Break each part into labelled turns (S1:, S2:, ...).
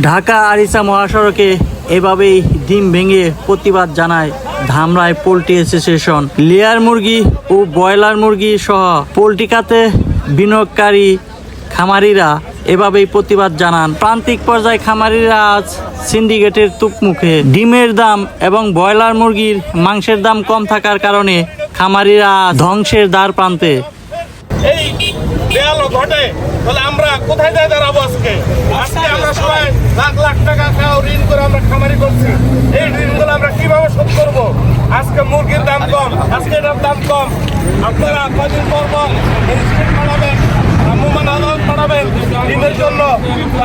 S1: ঢাকা আরিচা মহাসড়কে এভাবেই ডিম ভেঙে প্রতিবাদ জানায় ধামরাই পোল্ট্রি অ্যাসোসিয়েশন। লেয়ার মুরগি ও ব্রয়লার মুরগি সহ পোল্ট্রি খাতে বিনিয়োগকারী খামারিরা এভাবেই প্রতিবাদ জানান। প্রান্তিক পর্যায়ে খামারিরা আজ সিন্ডিকেটের তুপমুখে। ডিমের দাম এবং ব্রয়লার মুরগির মাংসের দাম কম থাকার কারণে খামারিরা ধ্বংসের দ্বার প্রান্তে।
S2: এই দেয়াল ঘটে তাহলে আমরা কোথায় যাই দাঁড়াবো? আজকে আমরা সবাই লাখ লাখ টাকা ঋণ করে আমরা খামারি করছি। এই ঋণগুলো আমরা কিভাবে শোধ করবো? আজকে মুরগির দাম কম, আজকে এটার দাম কম। আপনারা কদিন পর বাড়াবেন, বাড়াবেন ঋণের জন্য।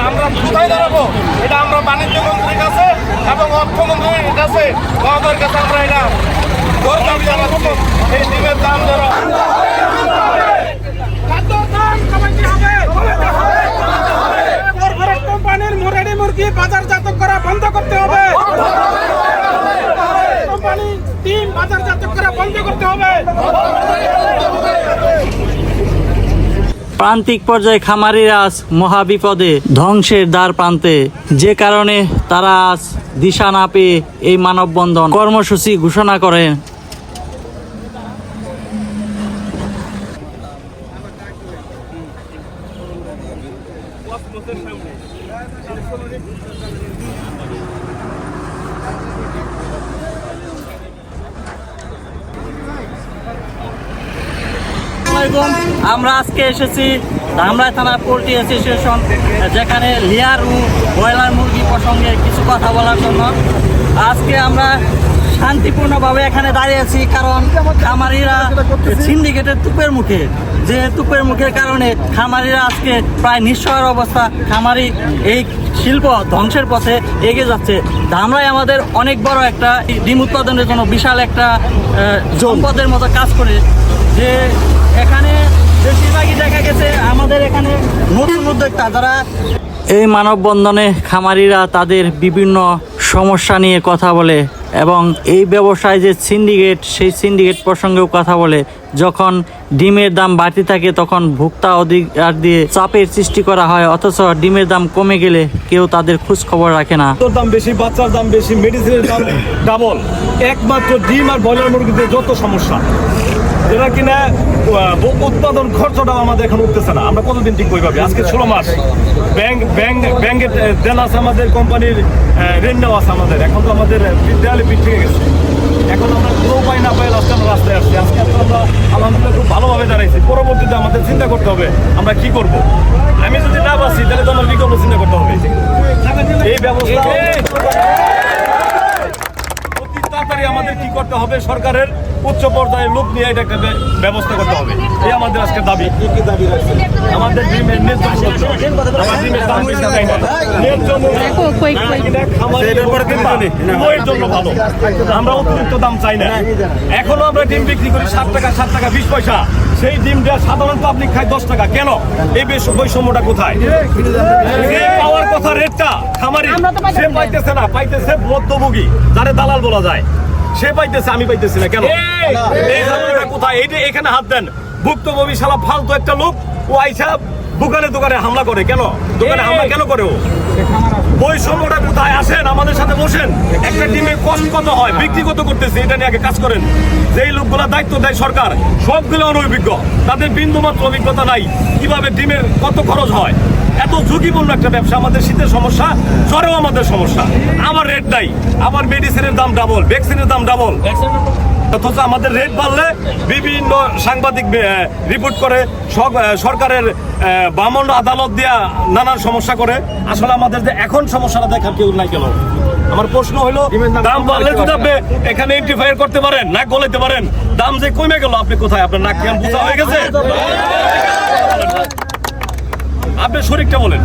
S2: আমরা কোথায় দাঁড়াবো? এটা আমরা বাণিজ্য মন্ত্রীর কাছে এবং অর্থমন্ত্রীর কাছে আমাদের কাছে আমরা এটা দাবি জানাচ্ছি। এই ডিমের দাম যারা কোম্পানির মুরগি মুরগি বাজারজাত করা বন্ধ করতে হবে। কোম্পানি ডিম বাজারজাত করা বন্ধ করতে হবে।
S1: প্রান্তিক পর্যায়ে খামারিরা আজ মহাবিপদে, ধ্বংসের দ্বার প্রান্তে, যে কারণে তারা আজ দিশা না পেয়ে এই মানববন্ধন কর্মসূচি ঘোষণা করেন। আমরা আজকে এসেছি ধামরাই থানা পোল্ট্রি অ্যাসোসিয়েশন, যেখানে লেয়ার ও ব্রয়লার মুরগি প্রসঙ্গে কিছু কথা বলার জন্য। আজকে আমরা শান্তিপূর্ণভাবে এখানে দাঁড়িয়েছি, কারণ খামারিরা সিন্ডিকেটের তুপের মুখে, যে তুপের মুখের কারণে খামারিরা আজকে প্রায় নিঃসহায় অবস্থা। খামারি এই শিল্প ধ্বংসের পথে এগিয়ে যাচ্ছে। ধামরাই আমাদের অনেক বড় একটা ডিম উৎপাদনের জন্য বিশাল একটা সম্পদের মতো কাজ করে, যে এখানে বেশিরভাগই দেখা গেছে আমাদের এখানে নতুন উদ্যোক্তা যারা। এই মানববন্ধনে খামারিরা তাদের বিভিন্ন সমস্যা নিয়ে কথা বলে এবং এই ব্যবসায় যে সিন্ডিকেট, সেই সিন্ডিকেট প্রসঙ্গেও কথা বলে। যখন ডিমের দাম বাড়তি থাকে তখন ভোক্তা অধিকার দিয়ে চাপের সৃষ্টি করা হয়, অথচ ডিমের দাম কমে গেলে কেউ তাদের খোঁজ খবর রাখে না।
S3: দাম বেশি, বাচ্চার দাম বেশি, মেডিসিনের দাম ডাবল। একমাত্র ডিম আর ব্রয়লার মুরগিতে যত সমস্যা, যেটা কিনা উৎপাদন খরচটাও আমাদের এখন উঠতেছে না। আমরা কতদিন ঠিক পাবি? আজকে 16 মাস ব্যাংকের দেন আছে, আমাদের কোম্পানির ঋণ নেওয়া আছে আমাদের। এখন তো আমাদের দেয়ালে পিঠ থেকে গেছে। এখন আমরা কোনো উপায় না পাই লাস্টে আমরা রাস্তায় আসছি। আজকে আমরা আলহামদুলিল্লাহ খুব ভালোভাবে দাঁড়াইছি। পরবর্তীতে আমাদের চিন্তা করতে হবে আমরা কি করব। আমি যদি না বাঁচি তাহলে তো আমার বিকল্প চিন্তা করতে হবে। এই ব্যবস্থা অতি তাড়াতাড়ি আমাদের কি করতে হবে? সরকারের উচ্চ পর্যায়ে লোক নিয়ে এটা একটা ব্যবস্থা করতে হবে। এই আমাদের আজকে দাবি। কি দাবি রাখছে? আমাদের ডিমের ন্যায্য মূল্য, আমার ডিমের দাম বেশি চাই না, ন্যায্য মূল্য খামারের জন্য ভালো। আমরা অতিরিক্ত দাম চাই না। এখনো আমরা ডিম বিক্রি করি 7 টাকা 7 টাকা 20 পয়সা। সেই ডিমটা সাধারণ পাবলিক খায় 10 টাকা। কেন? এই বৈষম্যটা কোথায়? পাওয়ার কথা রেটটা খামারি সে পাইতেছে না, পাইতেছে মধ্যভোগী, যারে দালাল বলা যায়, সে পাইতেছে, আমি পাইতেছি না। কেন? এই ঝামেলাটা কোথায়? এইটা এখানে হাত দেন। ভুক্তভোগী শালা ফালতু একটা লোক, ও আইসা দোকানে দোকানে হামলা করে। কেন দোকানে হামলা কেন করে? ও বৈষম্যটা কোথায়? আসেন আমাদের সাথে বসেন। একটা ডিমের কষ্ট কত হয়, বিক্রি কত করতেছে, এটা নিয়ে আগে কাজ করেন। যেই লোকগুলা দায়িত্ব দেয় সরকার, সবগুলো অনভিজ্ঞ, তাদের বিন্দুমাত্র অভিজ্ঞতা নাই কিভাবে ডিমের কত খরচ হয়। এত ঝুঁকিপূর্ণ একটা ব্যবসা। আমাদের শীতের সমস্যা, জ্বরেও আমাদের সমস্যা, আমার রেট নাই, আবার মেডিসিনের দাম ডাবল, ভ্যাকসিনের দাম ডাবল। অথচ আমাদের রেট বাড়লে বিভিন্ন সাংবাদিক রিপোর্ট করে, সরকারের বামন আদালত দিয়া নানান সমস্যা করে। আসলে আমাদের যে এখন সমস্যাটা দেখার কেউ নাই। কেন? আমার প্রশ্ন হলো, দাম বাড়লে যদি আপনি এখানে ইন্টিফায়ার করতে পারেন, নাক গলাইতে পারেন, দাম যে কমে গেল, আপনি কোথায়? আপনার নাক কেমন বোঝা হয়ে গেছে? আপনি শরীরটা বলেন।